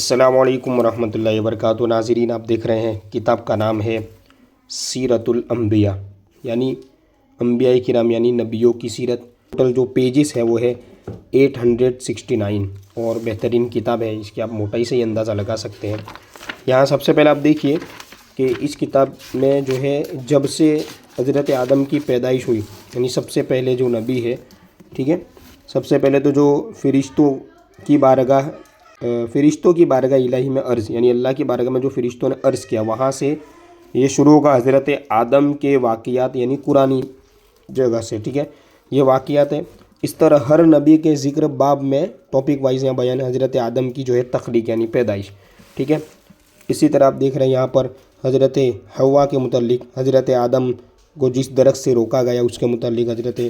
अस्सलाम वालेकुम रहमतुल्लाहि वबरकातुहू। नाज़रीन, आप देख रहे हैं किताब का नाम है सीरतुल अंबिया, यानी अंबिया किराम यानी नबियों की सीरत। टोटल जो पेजेस है वो है 869 और बेहतरीन किताब है। इसकी आप मोटाई से ही अंदाज़ा लगा सकते हैं। यहाँ सबसे पहले आप देखिए कि इस किताब में जो है जब से हज़रत आदम की पैदाइश हुई, यानी सबसे पहले जो नबी है, ठीक है, सबसे पहले तो जो फ़रिश्तों की बारगाह इलाही में अर्ज़, यानी अल्लाह की बारगाह में जो फ़रिश्तों ने अर्ज़ किया, वहाँ से ये शुरू होगा हज़रत आदम के वाक़ियात, यानी कुरानी जगह से, ठीक है, ये वाक़ियात है। इस तरह हर नबी के ज़िक्र बाब में टॉपिक वाइज यहाँ बयान है हज़रत आदम की जो है तख्लीक यानी पैदाइश, ठीक है। इसी तरह आप देख रहे हैं यहाँ पर हज़रत हव्वा के मुतल्लिक, हज़रत आदम को जिस दरख्त से रोका गया उसके मुतल्लिक हज़रत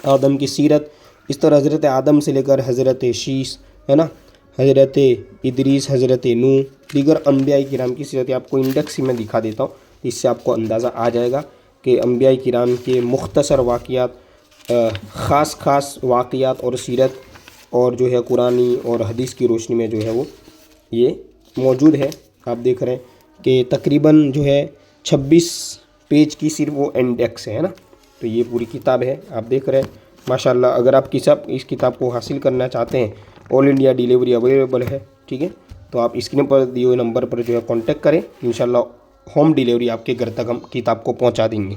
आदम की सीरत। इस तरह हज़रत आदम से लेकर हज़रत शीस, है ना, हज़रत इदरीस, हज़रत नूह, दीगर अम्बिया किराम की सीरत आपको इंडेक्स में दिखा देता हूँ। इससे आपको अंदाज़ा आ जाएगा कि अम्बिया किराम के मुख्तसर वाक़ियात, ख़ास वाक़ियात और सीरत और जो है कुरानी और हदीस की रोशनी में जो है वो ये मौजूद है। आप देख रहे हैं कि तकरीबन जो है 26 पेज की सिर्फ वो इंडेक्स है ना। तो ये पूरी किताब है, आप देख रहे हैं माशाल्लाह। अगर आप इस किताब को हासिल करना चाहते हैं, ऑल इंडिया डिलीवरी अवेलेबल है, ठीक है। तो आप स्क्रीन पर दिए हुए नंबर पर जो है कांटेक्ट करें, इंशाल्लाह होम डिलीवरी आपके घर तक हम किताब को पहुंचा देंगे।